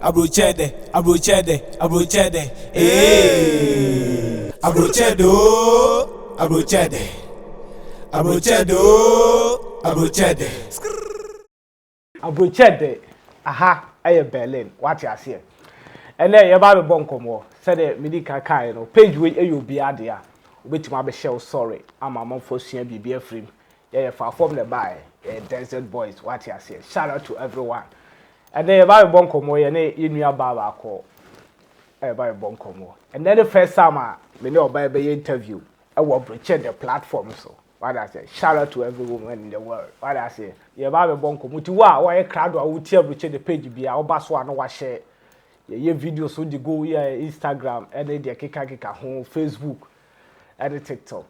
Abrochede, abrochede, abrochede. Hey, abrochedo, abrochede, abrochedo, abrochede. Abrochede, aha, aye Berlin. What you say? And then you about to bonkomo. Said the medical car, you know, page with you be adia. Which my be shell sorry. I'm a mom for seeing BB frame. Yeah, far from the buy. Desert boys. What you say? Shout out to everyone. And then you about to bonkomo. You know about call. About bonkomo. And then the first time I know by the interview, I will check the platform so. What I say? Shout out to every woman in the world. What I say? You about to bonkomo. To why crowd or would tell the page be our boss one or share. Your videos so they go here Instagram and then they kika home Facebook and the TikTok.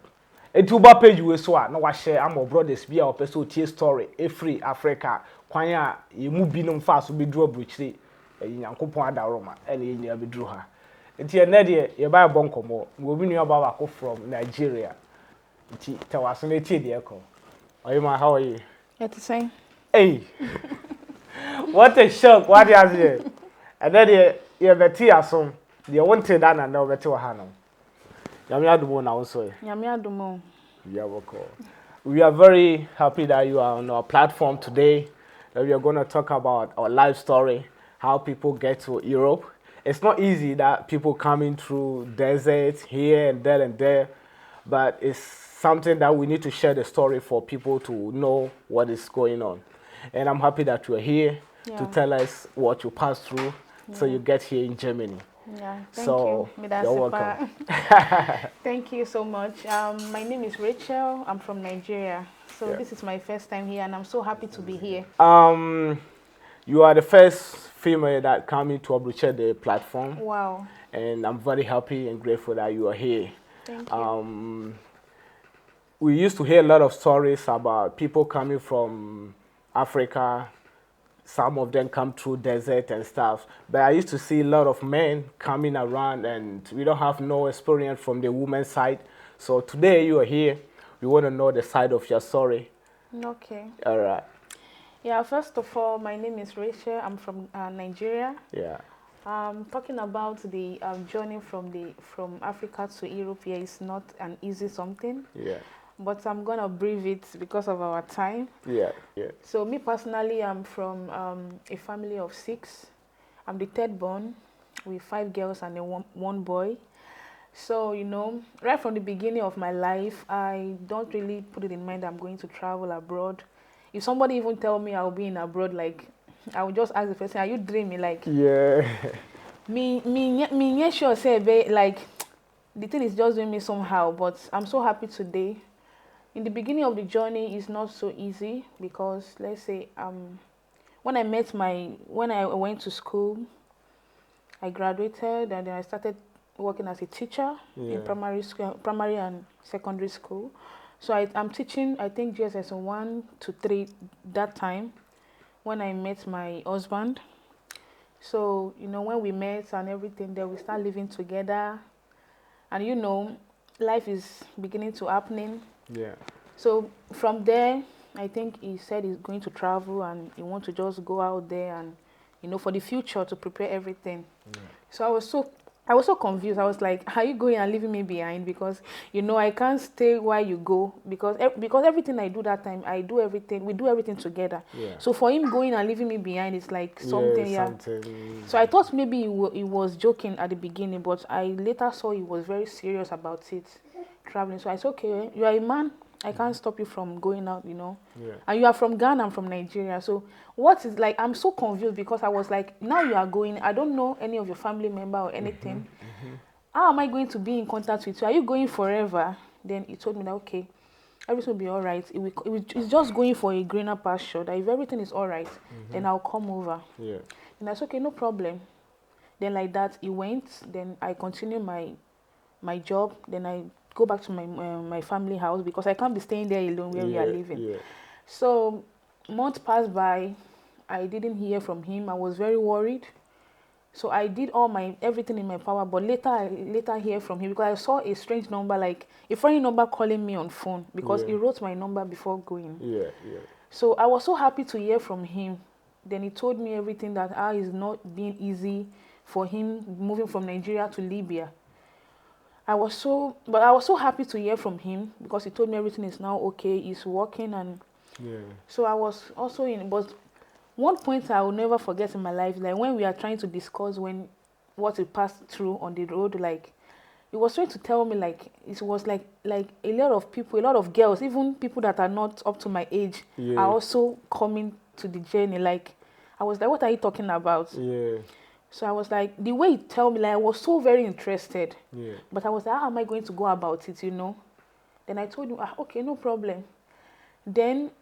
And to ba page we so na wa share am brothers be our person tie story e free Africa kwan a ye mu bi no fa so be draw bruchiri Nyankopon adaroma e le nya be dru ha. Enti e na de ye ba bonkomo we bi nua ba ko from Nigeria. Enti tawaso na tie de ko. Oyima, how are you? It's the same. Hey. What a shock. What you say? And then you better assume the wanted that and now better hano. Yami adumo na also. Yami adumo. Yeah, we are very happy that you are on our platform today. That we are going to talk about our life story, how people get to Europe. It's not easy that people coming through deserts here and there, but it's something that we need to share the story for people to know what is going on. And I'm happy that you are here to tell us what you passed through. So you get here in Germany. Yeah, thank you. You're welcome. Thank you so much. My name is Rachel. I'm from Nigeria. So this is my first time here, and I'm so happy to be here. You are the first female that came into the platform. Wow. And I'm very happy and grateful that you are here. Thank you. We used to hear a lot of stories about people coming from Africa. Some of them come through desert and stuff. But I used to see a lot of men coming around and we don't have no experience from the woman's side. So today you are here. We want to know the side of your story. Okay. All right. Yeah, first of all, my name is Rachel. I'm from Nigeria. Yeah. Talking about the journey from Africa to Europe here is not an easy something. Yeah. But I'm gonna brief it because of our time. Yeah. So me personally, I'm from a family of 6. I'm the third born, with 5 girls and one boy. So you know, right from the beginning of my life, I don't really put it in mind I'm going to travel abroad. If somebody even tell me I'll be in abroad, like I would just ask the person, "Are you dreaming?" Like me sure say like the thing is just doing me somehow. But I'm so happy today. In the beginning of the journey, it's not so easy because, let's say, when I went to school, I graduated and then I started working as a teacher in primary and secondary school. So I'm teaching, I think, GSS 1 to 3 that time when I met my husband. So, you know, when we met and everything, then we start living together. And, you know, life is beginning to happening. Yeah. So from there, I think he said he's going to travel and he wants to just go out there and, you know, for the future to prepare everything. Yeah. So I was so confused. I was like, "Are you going and leaving me behind?" Because, you know, I can't stay while you go because everything I do that time, we do everything together. Yeah. So for him going and leaving me behind, it's like something. So I thought maybe he was joking at the beginning, but I later saw he was very serious about it. Traveling. So I said, "Okay, you are a man. I can't stop you from going out, you know." Yeah. And you are from Ghana, I'm from Nigeria. So what is like, I'm so confused because I was like, now you are going, I don't know any of your family member or anything. How am I going to be in contact with you? Are you going forever? Then he told me that, okay, everything will be all right. It's just going for a greener pasture. That if everything is all right, then I'll come over. Yeah. And I said, okay, no problem. Then like that, he went. Then I continued my job. Then I go back to my family house because I can't be staying there alone where we are living. Yeah. So months passed by, I didn't hear from him. I was very worried. So I did everything in my power, but later I hear from him because I saw a strange number, like a foreign number calling me on phone because he wrote my number before going. Yeah. So I was so happy to hear from him. Then he told me everything that is not being easy for him moving from Nigeria to Libya. I was so happy to hear from him because he told me everything is now okay. He's working, and so I was also in. But one point I will never forget in my life, like when we are trying to discuss what he passed through on the road, like he was trying to tell me like it was like a lot of people, a lot of girls, even people that are not up to my age, are also coming to the journey. Like I was like, what are you talking about? Yeah. So I was like, the way he tell me, like I was so very interested. Yeah. But I was like, how am I going to go about it, Then I told him, okay, no problem. Then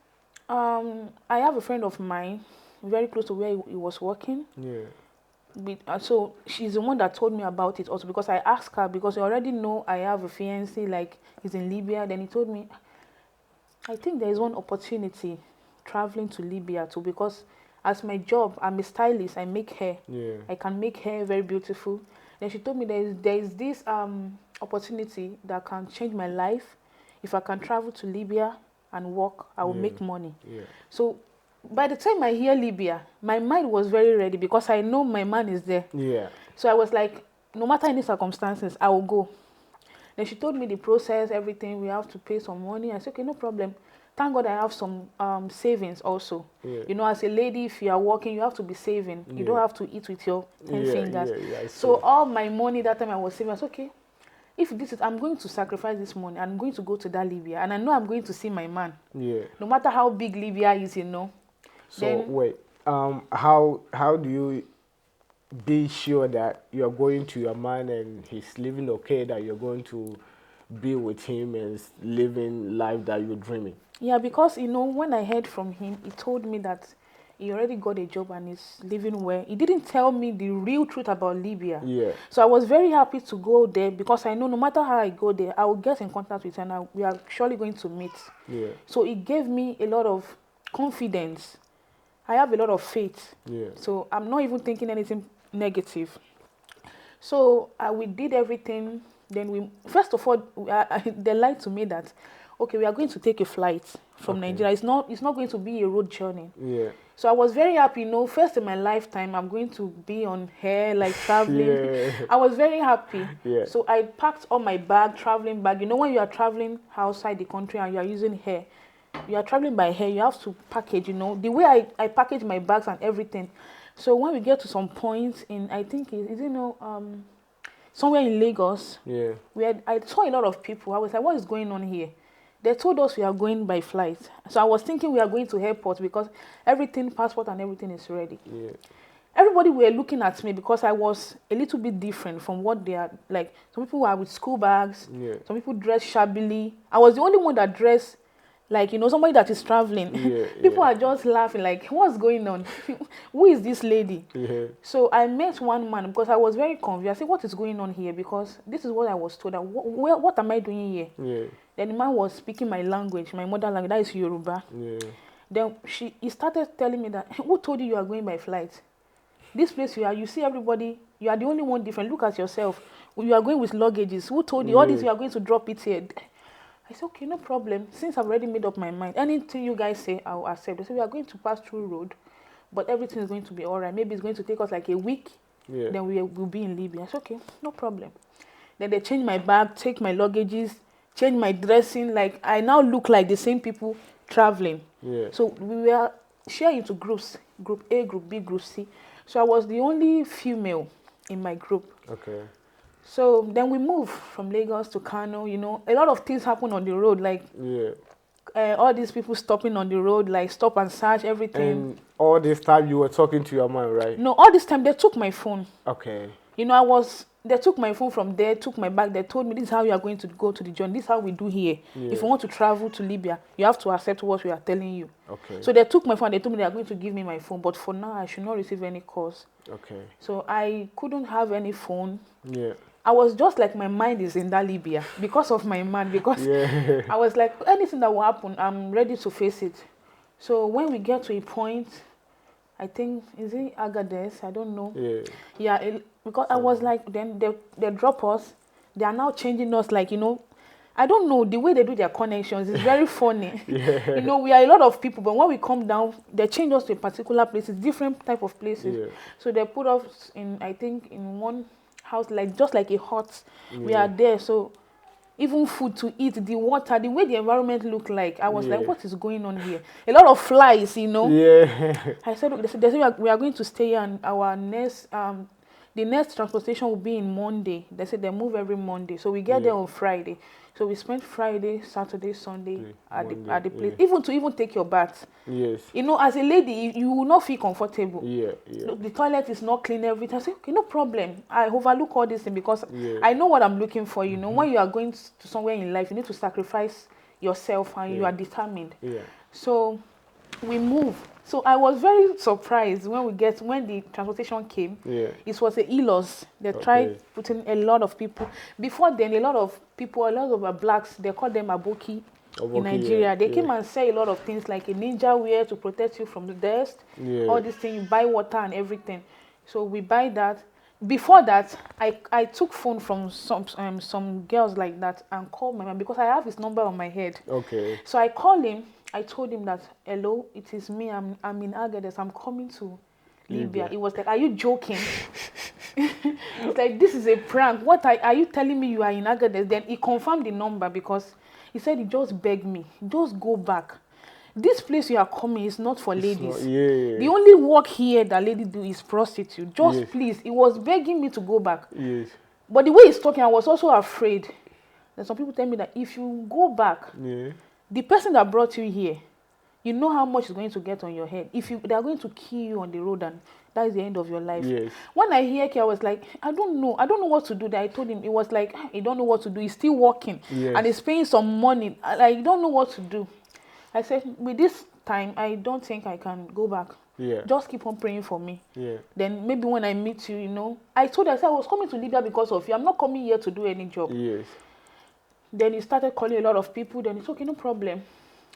I have a friend of mine, very close to where he was working. Yeah. So she's the one that told me about it also, because I asked her, because I already know I have a fiancé, like he's in Libya. Then he told me, I think there is one opportunity traveling to Libya too, because as my job, I'm a stylist, I make hair. Yeah. I can make hair very beautiful. Then she told me there is this opportunity that can change my life. If I can travel to Libya and work, I will make money. Yeah. So by the time I hear Libya, my mind was very ready because I know my man is there. Yeah. So I was like, no matter any circumstances, I will go. Then she told me the process, everything. We have to pay some money. I said, okay, no problem. Thank God I have some savings also. Yeah. As a lady, if you are working, you have to be saving. You don't have to eat with your 10 fingers. Yeah, so all my money that time I was saving, I said, okay, if this is, I'm going to sacrifice this money. I'm going to go to that Libya. And I know I'm going to see my man. Yeah. No matter how big Libya is, So then, wait, how do you be sure that you're going to your man and he's living okay, that you're going to be with him and living life that you're dreaming? Yeah, because, when I heard from him, he told me that he already got a job and is living well. He didn't tell me the real truth about Libya. Yeah. So I was very happy to go there because I know no matter how I go there, I will get in contact with him and we are surely going to meet. Yeah. So it gave me a lot of confidence. I have a lot of faith. Yeah. So I'm not even thinking anything negative. So we did everything. Then first of all, they lied to me that, okay, we are going to take a flight from Nigeria. It's not going to be a road journey. Yeah. So I was very happy. First in my lifetime, I'm going to be on air, like traveling. Yeah. I was very happy. Yeah. So I packed all my bag, traveling bag. When you are traveling outside the country and you are using hair, you are traveling by hair, you have to package, the way I package my bags and everything. So when we get to some point in, I think, somewhere in Lagos, Yeah. I saw a lot of people. I was like, what is going on here? They told us we are going by flight. So I was thinking we are going to airport because everything, passport and everything is ready. Yeah. Everybody were looking at me because I was a little bit different from what they are like. Some people were with school bags. Yeah. Some people dressed shabbily. I was the only one that dressed like, somebody that is traveling. Yeah, People are just laughing like, what's going on? Who is this lady? Yeah. So I met one man because I was very confused. I said, what is going on here? Because this is what I was told. What am I doing here? Yeah. Then the man was speaking my language, my mother language, that is Yoruba. Yeah. Then he started telling me that, who told you are going by flight? This place you see everybody, you are the only one different. Look at yourself. You are going with luggages. Who told you all this? You are going to drop it here. I said, okay, no problem. Since I've already made up my mind, anything you guys say, I'll accept. They said, we are going to pass through road, but everything is going to be all right. Maybe it's going to take us like a week. Yeah. Then we'll be in Libya. I said, okay, no problem. Then they changed my bag, take my luggages, change my dressing. Like, I now look like the same people traveling. Yeah. So we were shared into groups, group A, group B, group C. So I was the only female in my group. Okay. So then we moved from Lagos to Kano. A lot of things happen on the road, like all these people stopping on the road, like stop and search everything. And all this time you were talking to your man, right? No, all this time they took my phone. Okay. They took my phone from there, took my bag. They told me, this is how you are going to go to the journey. This is how we do here. Yeah. If you want to travel to Libya, you have to accept what we are telling you. Okay. So they took my phone. They told me they are going to give me my phone. But for now, I should not receive any calls. Okay. So I couldn't have any phone. Yeah. I was just like, my mind is in that Libya because of my man. Because I was like, anything that will happen, I'm ready to face it. So when we get to a point, I think, is it Agadez? I don't know. Yeah. Yeah, because I was like, then they drop us. They are now changing us, like, I don't know, the way they do their connections is very funny. Yeah. You know, we are a lot of people, but when we come down, they change us to a particular places, different type of places. Yeah. So they put us in, I think, in one house, like just like a hut. We Yeah. are there, so even food to eat, the water, the way the environment looked like, I was like, Yeah. what is going on here? A lot of flies, you know. Yeah. I said, they said we are going to stay here, and our next the next transportation will be in Monday. They said they move every Monday, so we get there on Friday. So we spent Friday, Saturday, Sunday at the place, even to even take your bath. Yes. You know, as a lady, you will not feel comfortable. Yeah. Yeah. Look, the toilet is not clean every time. I say, okay, no problem. I overlook all this thing because Yeah. I know what I'm looking for. You know, when you are going to somewhere in life, you need to sacrifice yourself, and you are determined. Yeah. So we move. So I was very surprised when the transportation came. Yeah. It was a ELOS. They tried putting a lot of people. Before then, a lot of blacks, they call them aboki in Nigeria. Yeah. They came and say a lot of things like a ninja wear to protect you from the dust. Yeah. All these things, you buy water and everything. So we buy that. Before that, I took phone from some girls like that and called my man because I have his number on my head. Okay. So I called him. I told him that, hello, it is me. I'm in Agadez. I'm coming to Libya. He was like, are you joking? It's like, this is a prank. What are you telling me you are in Agadez? Then he confirmed the number because he said he just begged me. Just go back. This place you are coming is not for ladies. The only work here that ladies do is prostitute. Just please. He was begging me to go back. Yes. But the way he's talking, I was also afraid. And some people tell me that if you go back, the person that brought you here, you know how much is going to get on your head. They are going to kill you on the road, and that is the end of your life. Yes. When I hear I was like, I don't know what to do. That I told him, it was like, he don't know what to do. He's still working, and he's paying some money. I don't know what to do. I said, with this time, I don't think I can go back. Yeah. Just keep on praying for me. Yeah. Then maybe when I meet you, you know, I said I was coming to Libya because of you. I'm not coming here to do any job. Yes. Then he started calling a lot of people. Then it's okay, no problem.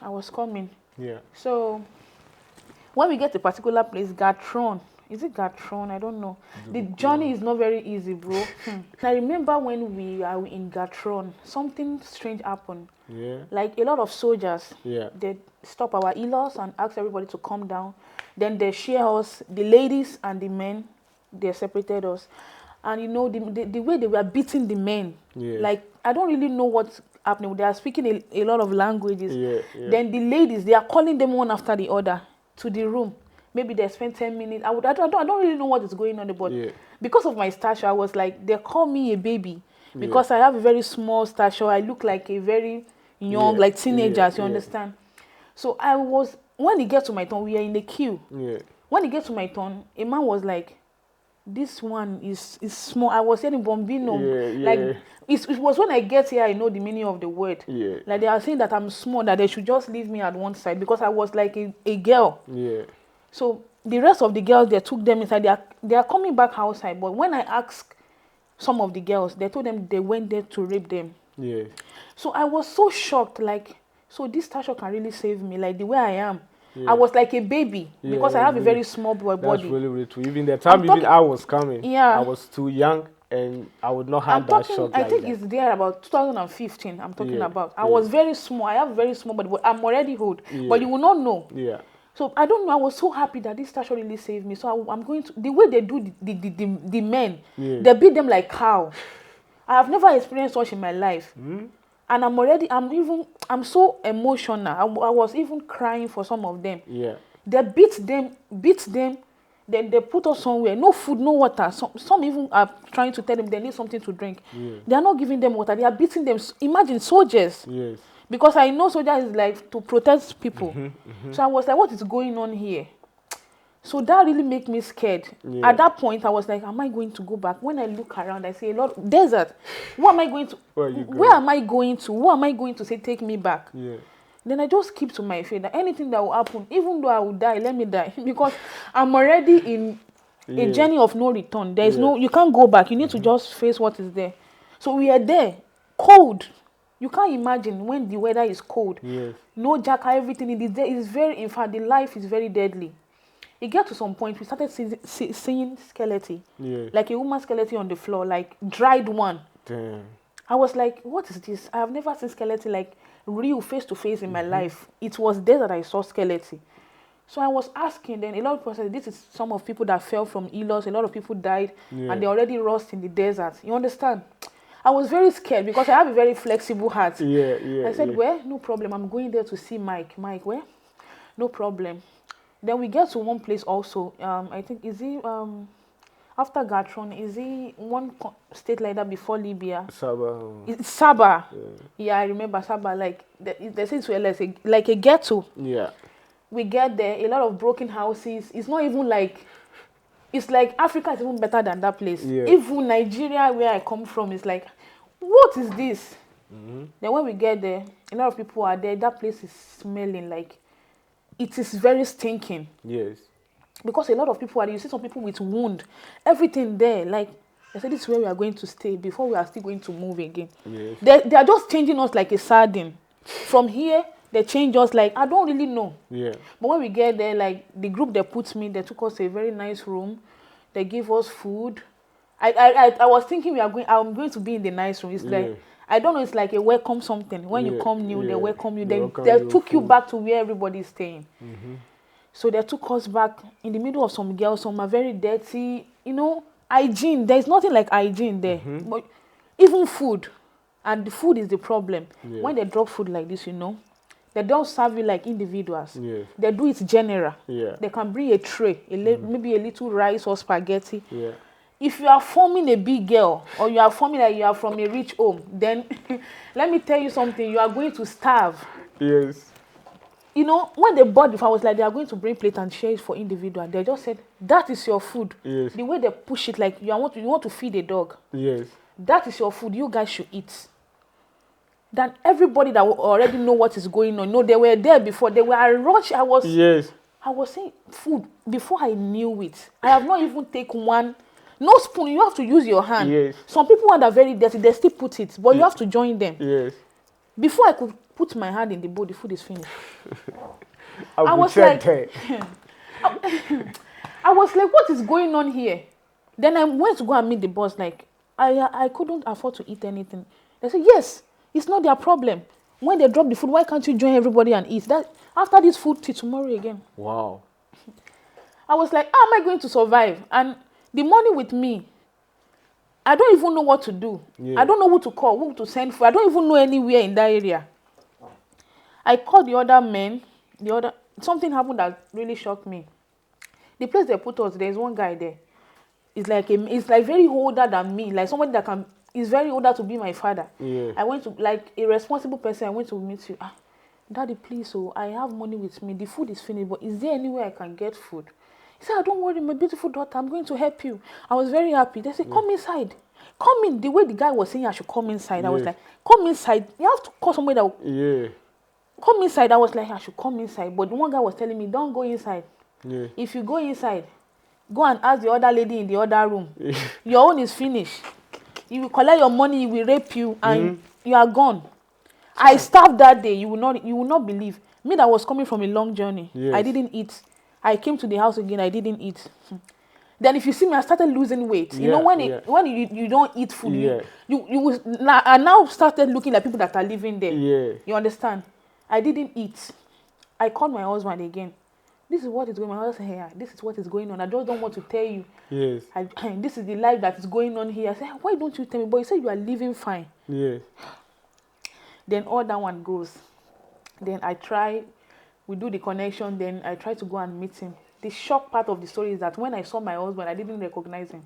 I was coming. Yeah. So when we get to a particular place, Gatron. Is it Gatron? I don't know. The journey is not very easy, bro. I remember when we are in Gatron, something strange happened. Yeah. Like a lot of soldiers, Yeah. they stop our ELOS and ask everybody to come down. Then they share us, the ladies and the men, they separated us. And you know, the way they were beating the men, like, I don't really know what's happening. They are speaking a lot of languages. Yeah. Then the ladies, they are calling them one after the other to the room. Maybe they spend 10 minutes. I don't really know what is going on, but because of my stature, I was like, they call me a baby because I have a very small stature. I look like a very young, like teenagers, you understand? So when it gets to my turn, we are in the queue. Yeah. When it gets to my turn, a man was like, this one is small. I was saying Bombino. Like, it was when I get here, I know the meaning of the word. Yeah. Like, they are saying that I'm small, that they should just leave me at one side because I was like a girl. Yeah. So the rest of the girls, they took them inside. They are coming back outside. But when I asked some of the girls, they told them they went there to rape them. Yeah. So I was so shocked, like, so this stature can really save me, like the way I am. I was like a baby because I have a very small body. That's really, really true. Even the time I was coming, I was too young and I would not have that shock. I think it's there about 2015 I'm talking about. I was very small. I have very small body, but I'm already old. But you will not know. Yeah. So I don't know. I was so happy that this stature really saved me. So I'm going to, the way they do the men, they beat them like cow. I have never experienced such in my life. And I'm so emotional. I was even crying for some of them. Yeah. They beat them, then they put us somewhere. No food, no water. Some even are trying to tell them they need something to drink. They are not giving them water. They are beating them. Imagine soldiers. Yes. Because I know soldiers is like to protect people. So I was like, what is going on here? So that really made me scared. At that point, I was like, am I going to go back? When I look around, I see a lot of desert. Where am I going to? Where am I going to? Who am I going to say, take me back? Yeah. Then I just keep to my faith that anything that will happen, even though I will die, let me die. Because I'm already in a journey of no return. There is you can't go back. You need to just face what is there. So we are there, cold. You can't imagine when the weather is cold. No jacket, everything is very, in fact, the life is very deadly. It got to some point, we started seeing skeleton. Like a woman skeleton on the floor, like dried one. Damn. I was like, what is this? I have never seen skeleton like real face to face in my life. It was there that I saw skeleton. So I was asking, then a lot of people said, this is some of people that fell from Elos. A lot of people died and they already lost in the desert. You understand? I was very scared because I have a very flexible heart. I said, well, no problem. I'm going there to see Mike. Mike, where? No problem. Then we get to one place also. I think, is he, after Gatron, is he one state like that before Libya? Sabah. It's Sabah. Yeah, I remember Sabah. Like, they say it's like a ghetto. Yeah. We get there, a lot of broken houses. It's not even like, it's like Africa is even better than that place. Yeah. Even Nigeria, where I come from, is like, what is this? Then when we get there, a lot of people are there. That place is smelling like, it is very stinking. Yes. Because a lot of people are there. You see some people with wound, everything there. Like, I said, this is where we are going to stay before we are still going to move again. Yes. They are just changing us like a sardine. From here, they change us like, I don't really know. Yeah. But when we get there, like the group they put me, they took us to a very nice room. They gave us food. I was thinking I'm going to be in the nice room. It's like, I don't know, it's like a welcome something. When you come new, they welcome you. They took you back to where everybody is staying. So they took us back in the middle of some girls. Some are very dirty. You know, hygiene. There's nothing like hygiene there. But even food. And the food is the problem. When they drop food like this, you know, they don't serve you like individuals. They do it general. They can bring a tray, maybe a little rice or spaghetti. If you are forming a big girl or you are forming like you are from a rich home, then let me tell you something, you are going to starve. Yes. You know, when they bought the food, I was like, they are going to bring plate and share it for individual. They just said, that is your food. Yes. The way they push it, like you want to feed a dog. Yes. That is your food. You guys should eat. Then everybody that already know what is going on, no, they were there before. They were rushed. I was saying food before I knew it. I have not even taken one. No spoon. You have to use your hand. Yes. Some people are very dirty. They still put it, but you have to join them. Yes. Before I could put my hand in the bowl, the food is finished. I was like, I was like, what is going on here? Then I went to go and meet the boss. Like, I couldn't afford to eat anything. They said, yes, it's not their problem. When they drop the food, why can't you join everybody and eat? That after this food till tomorrow again. Wow. I was like, how am I going to survive? And the money with me, I don't even know what to do. I don't know who to call, who to send for. I don't even know anywhere in that area. I called the other men. Something happened that really shocked me. The place they put us, there's one guy there. It's like very older than me. Like somebody that is very older to be my father. I went to, like a responsible person, I went to meet you. Daddy, please, I have money with me. The food is finished, but is there any way I can get food? He said, don't worry, my beautiful daughter, I'm going to help you. I was very happy. They said, come inside. Come in. The way the guy was saying I should come inside, I was like, come inside. You have to call somebody that come inside. I was like, I should come inside. But one guy was telling me, don't go inside. If you go inside, go and ask the other lady in the other room. Your own is finished. You will collect your money, he will rape you, and you are gone. I starved that day. You will not believe. Me that was coming from a long journey. I didn't eat. I came to the house again. I didn't eat. Then if you see me, I started losing weight. You know, when you don't eat food, I now started looking like people that are living there. You understand? I didn't eat. I called my husband again. This is what is going on. My husband said, yeah, this is what is going on. I just don't want to tell you. This is the life that is going on here. I said, why don't you tell me? But you said you are living fine. Then all that one goes. Then we do the connection. Then I try to go and meet him. The shock part of the story is that when I saw my husband, I didn't recognize him.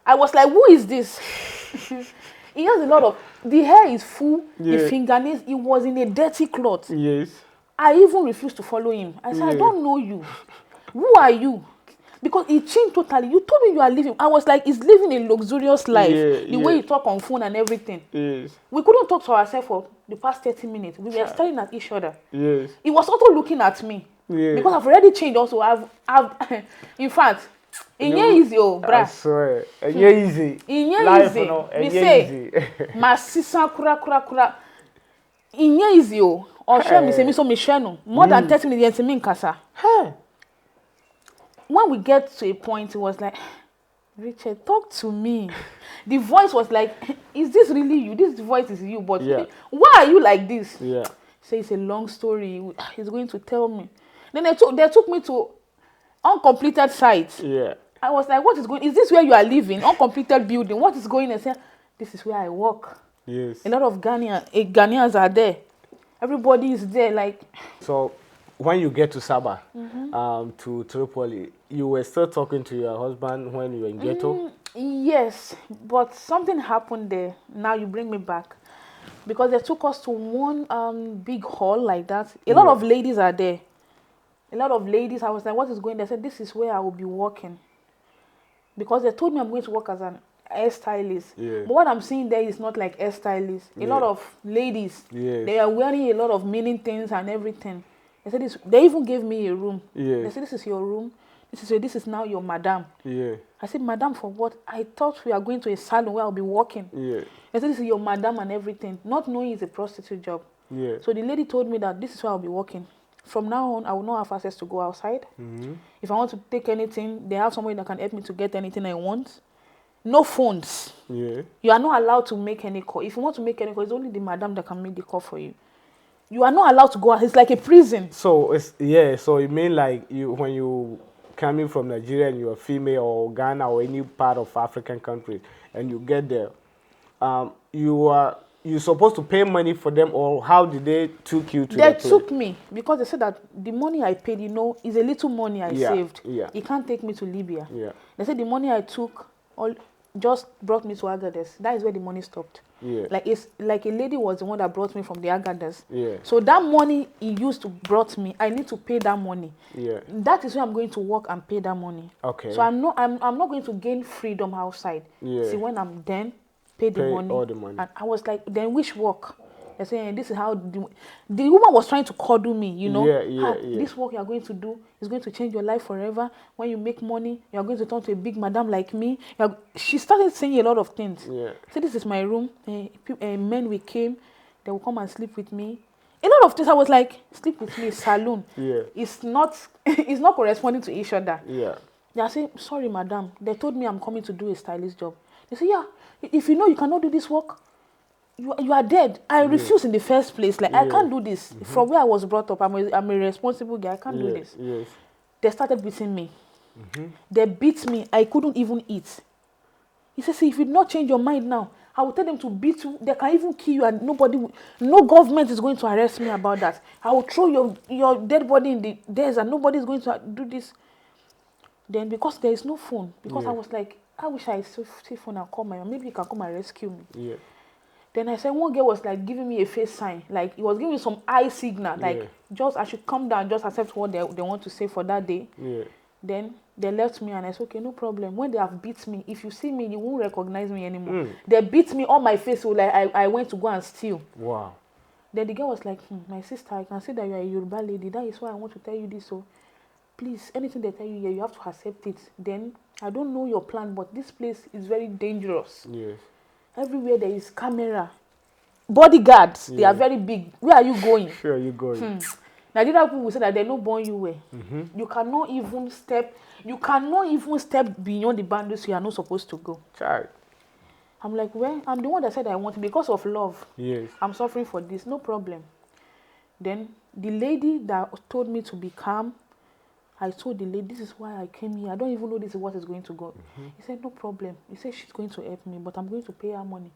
I was like, who is this? He has a lot of, the hair is full, the fingernails, he was in a dirty cloth. I even refused to follow him. I said, I don't know you. Who are you? Because he changed totally. You told me you are living. I was like, he's living a luxurious life. The way you talk on phone and everything. We couldn't talk to ourselves for the past 30 minutes. We were staring at each other. He was also looking at me. Because I've already changed also. I've in fact, easy, bruh. I swear. Easy. Life, we say, masisa kura. Easy, or share me say me so me share no. More than 30 minutes, me nkasa. When we get to a point, it was like, Richard, talk to me. The voice was like, is this really you? This voice is you, but why are you like this? Yeah. So it's a long story. He's going to tell me. Then they took me to uncompleted site. Yeah. I was like, what is going? Is this where you are living? Uncompleted building. What is going on? I said, this is where I work. Yes. A lot of Ghanaians are there. Everybody is there. Like. So, when you get to Sabah, to Tripoli, you were still talking to your husband when you were in ghetto? Yes, but something happened there. Now you bring me back. Because they took us to one big hall like that. A lot of ladies are there. A lot of ladies. I was like, what is going on? They said, this is where I will be working. Because they told me I'm going to work as an hairstylist. Yeah. But what I'm seeing there is not like hairstylist. A lot of ladies. Yes. They are wearing a lot of meaning things and everything. They said they even gave me a room. Yeah. They said, this is your room. This is now your madam. Yeah. I said, madam for what? I thought we are going to a salon where I'll be working. Yeah. They said, this is your madam and everything. Not knowing it's a prostitute job. Yeah. So the lady told me that this is where I'll be working. From now on, I will not have access to go outside. If I want to take anything, they have somebody that can help me to get anything I want. No phones. Yeah. You are not allowed to make any call. If you want to make any call, it's only the madam that can make the call for you. You are not allowed to go out. It's like a prison. So so it means like when you coming from Nigeria and you're female or Ghana or any part of African country and you get there, you're supposed to pay money for them, or how did they took you to They the took me because they said that the money I paid, is a little money I saved. Yeah. It can't take me to Libya. Yeah. They said the money I took just brought me to Agadez. That is where the money stopped. Yeah. Like it's like a lady was the one that brought me from the Agadez. Yeah. So that money he used to brought me, I need to pay that money. Yeah. That is where I'm going to work and pay that money. Okay. So I'm not going to gain freedom outside. Yeah. See, when I'm then pay all the money. And I was like, then which work? They're saying this is how the woman was trying to coddle me, Yeah. This work you are going to do is going to change your life forever. When you make money, you are going to turn to a big madam like me. She started saying a lot of things. Yeah. So this is my room. Men will came, they will come and sleep with me. A lot of things. I was like, sleep with me, saloon. Yeah. It's not corresponding to each other. Yeah. They are saying, sorry, madam. They told me I'm coming to do a stylist job. They say, yeah, if you know you cannot do this work, you are dead. I refuse in the first place. Like, I can't do this. From where I was brought up, I'm a responsible guy. I can't do this. Yes. They started beating me. They beat me. I couldn't even eat. He says, see, if you do not change your mind now, I will tell them to beat you. They can even kill you, and no government is going to arrest me about that. I will throw your dead body in the desert. Nobody is going to do this. Then, because there is no phone, because I was like, I wish I see phone and call my mom. Maybe you can come and rescue me. Yeah. Then I said, one girl was like giving me a face sign. Like, he was giving me some eye signal. Like, just I should come down, just accept what they want to say for that day. Yeah. Then they left me and I said, okay, no problem. When they have beat me, if you see me, you won't recognize me anymore. They beat me on my face, so like I went to go and steal. Wow. Then the girl was like, my sister, I can see that you are a Yoruba lady. That is why I want to tell you this. So please, anything they tell you here, you have to accept it. Then, I don't know your plan, but this place is very dangerous. Yes. Everywhere there is camera. Bodyguards, they are very big. Where are you going? Sure, you going. Nigerian people will say that they no born you well. You cannot even step beyond the boundaries you are not supposed to go. Child. I'm like, well, I'm the one that said I want it because of love. Yes. I'm suffering for this, no problem. Then the lady that told me to be calm, I told the lady, this is why I came here. I don't even know this is what is going to go. He said, no problem. He said, she's going to help me, but I'm going to pay her money.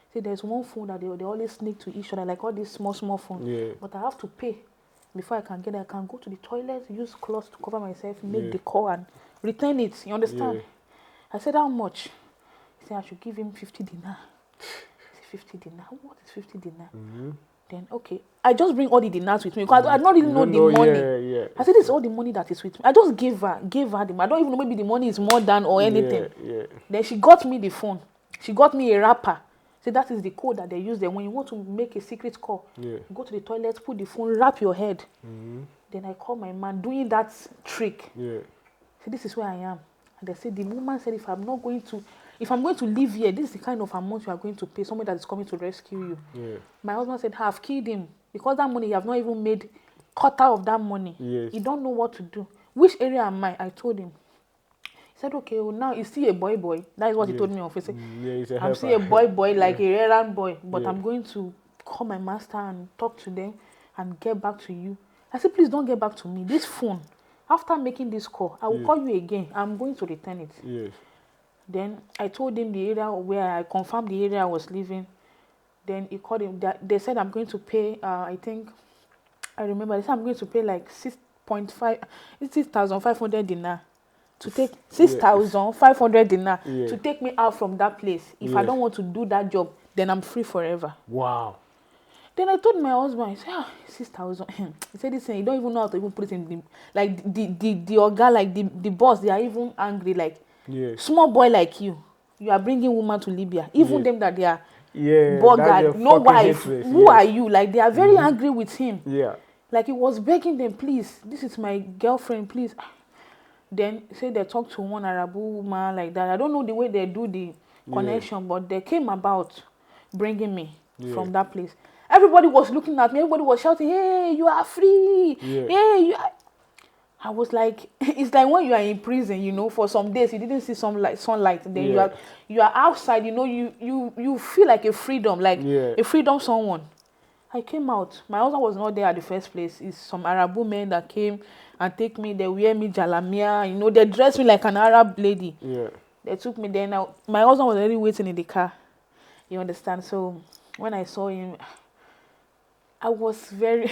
He said, there's one phone that they always sneak to each other, like all these small phones. Yeah. But I have to pay before I can get it. I can go to the toilet, use cloths to cover myself, make the call and return it. You understand? I said, how much? He said, I should give him 50 dinar. I said, 50 dinar? What is 50 dinar? Then, okay. I just bring all the dinars with me because I don't really know the money. I said, this is all the money that is with me. I just gave her the money. I don't even know, maybe the money is more than or anything. Then she got me the phone. She got me a wrapper. See, that is the code that they use there. When you want to make a secret call, you go to the toilet, put the phone, wrap your head. Then I call my man doing that trick. See, this is where I am. And they said, the woman said, if I'm going to live here, this is the kind of amount you are going to pay somebody that is coming to rescue you. My husband said, I've killed him. Because that money, you have not even made quarter of that money. You don't know what to do. Which area am I? I told him. He said, okay, well, now you see a boy. That is what he told me on Facebook. Yeah, he's a I'm helper. still a boy, like a errand boy, but I'm going to call my master and talk to them and get back to you. I said, please don't get back to me. This phone, after making this call, I will call you again. I'm going to return it. Yes. Then I told him the area where I confirmed the area I was living. Then he called him. They said I'm going to pay, I think, I remember, they said I'm going to pay like 6,500 dinar to take 6,500 dinar to take me out from that place. If I don't want to do that job, then I'm free forever. Wow. Then I told my husband, I said, 6,000. He said, this thing, you don't even know how to even put it in the, like the orga, like the boss, they are even angry, like small boy like you are bringing woman to Libya. Even them that they are buggered, no wife, who are you? Like they are very angry with him. Yeah. Like he was begging them, please, this is my girlfriend, please. Then say they talk to one Arab woman like that. I don't know the way they do the connection, but they came about bringing me from that place. Everybody was looking at me. Everybody was shouting, hey, you are free. Hey, you are... I was like, it's like when you are in prison, you know, for some days, you didn't see some sunlight. Then you are outside, you know, you feel like a freedom, like a freedom someone. I came out. My husband was not there at the first place. It's some Arab women that came and take me. They wear me jalamia. You know, they dress me like an Arab lady. Yeah. They took me there. Now, my husband was already waiting in the car. You understand? So, when I saw him, I was very,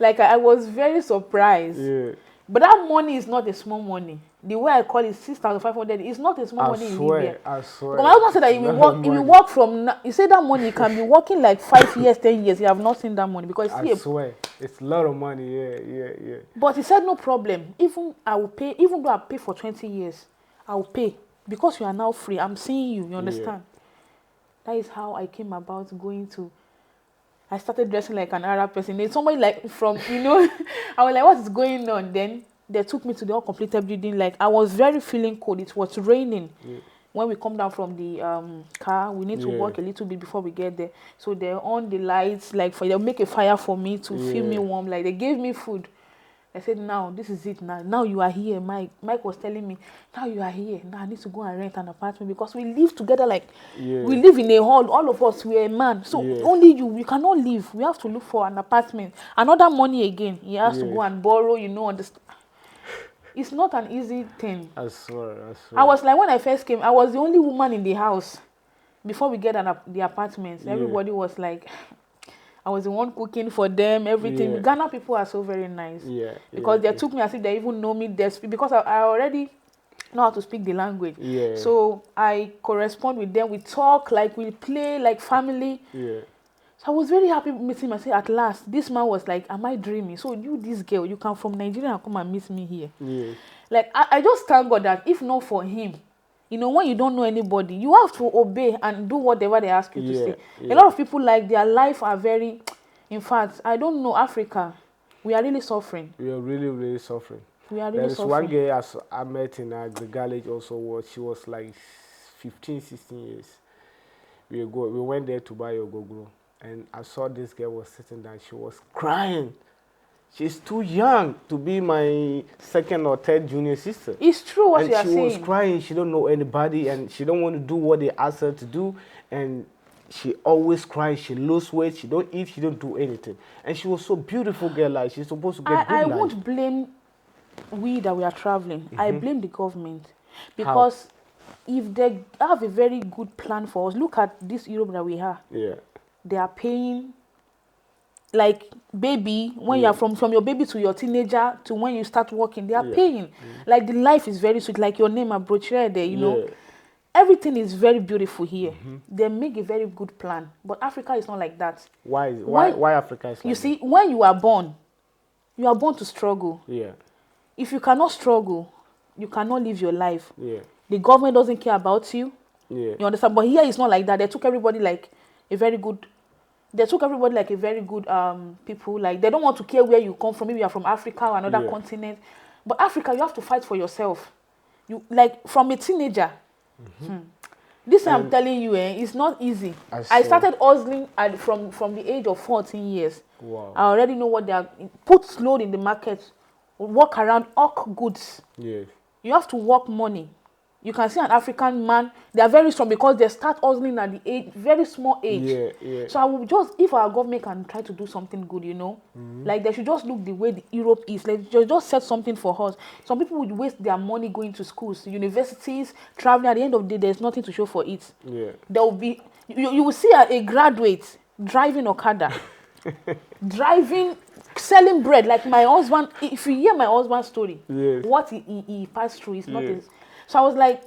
I was very surprised. Yeah. But that money is not a small money. The way I call it, 6,500, it's not a small money in Libya. I swear. But my husband said that if you work from, you say that money can be working like 5 years, 10 years. You have not seen that money because I swear, it's a lot of money. Yeah. But he said no problem. Even though I pay for 20 years, I will pay because you are now free. I'm seeing you. You understand? That is how I came about going to. I started dressing like an Arab person. There's somebody like from, you know, I was like, what is going on? Then they took me to the uncompleted building. Like, I was very feeling cold. It was raining. Yeah. When we come down from the car, we need to walk a little bit before we get there. So they on the lights, like, they'll make a fire for me to feel me warm. Like, they gave me food. I said, now, this is it now. Now you are here. Mike was telling me, now you are here. Now I need to go and rent an apartment because we live together like, we live in a hall. All of us, we are a man. So only you cannot leave. We have to look for an apartment. Another money again. He has to go and borrow, you know. It's not an easy thing. I swear. I was like, when I first came, I was the only woman in the house. Before we get the apartment, everybody was like... I was the one cooking for them, everything. Yeah. Ghana people are so very nice. Yeah. Because they took me as if they even know me. Because I already know how to speak the language. Yeah. So I correspond with them. We talk, like we play, like family. Yeah. So I was very happy meeting him. I said, at last, this man was like, am I dreaming? So you, this girl, you come from Nigeria and come and meet me here. Yeah. Like, I just thank God that if not for him, you know, when you don't know anybody, you have to obey and do whatever they ask you to say. Yeah. A lot of people, like, their life are very... In fact, I don't know, Africa, we are really suffering. We are really, really suffering. We are really suffering. There's one girl I met in the college also, she was like 15, 16 years. We went there to buy a go-go, and I saw this girl was sitting down, she was crying. She's too young to be my second or third junior sister. It's true what you are saying. And she was crying. She don't know anybody, and she don't want to do what they ask her to do. And she always cries. She lose weight. She don't eat. She don't do anything. And she was so beautiful girl. Like, she's supposed to get good life. I won't blame we that we are traveling. I blame the government. Because if they have a very good plan for us, look at this Europe that we have. Yeah. They are paying... Like baby, when you are from your baby to your teenager to when you start working, they are paying. Like the life is very sweet. Like your name, Abrochire, there, you know. Everything is very beautiful here. They make a very good plan. But Africa is not like that. Why Africa is like that? You see, when you are born to struggle. Yeah. If you cannot struggle, you cannot live your life. Yeah. The government doesn't care about you. Yeah. You understand? But here it's not like that. They took everybody like a very good people. Like, they don't want to care where you come from. Maybe you are from Africa or another continent. But Africa, you have to fight for yourself. You, like, from a teenager. This I'm telling you, it's not easy. I started hustling from the age of 14 years. Wow. I already know what they are. Put load in the market, walk around, hawk goods. Yes. You have to work money. You can see an African man, they are very strong because they start hustling at the age, very small age. Yeah, yeah. So I would just, if our government can try to do something good, like they should just look the way the Europe is. Like just set something for us. Some people would waste their money going to schools, universities, traveling. At the end of the day, there's nothing to show for it. Yeah. There will be, you will see a graduate driving Okada, driving, selling bread. Like my husband, if you hear my husband's story, Yes. what he passed through is not Yes. his. So I was like,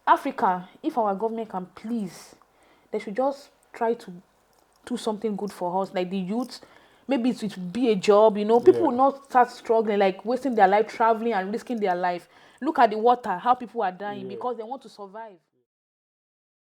Africa, if our government can please, they should just try to do something good for us, like the youth. Maybe it would be a job, people will not start struggling, like wasting their life traveling and risking their life. Look at the water, how people are dying because they want to survive.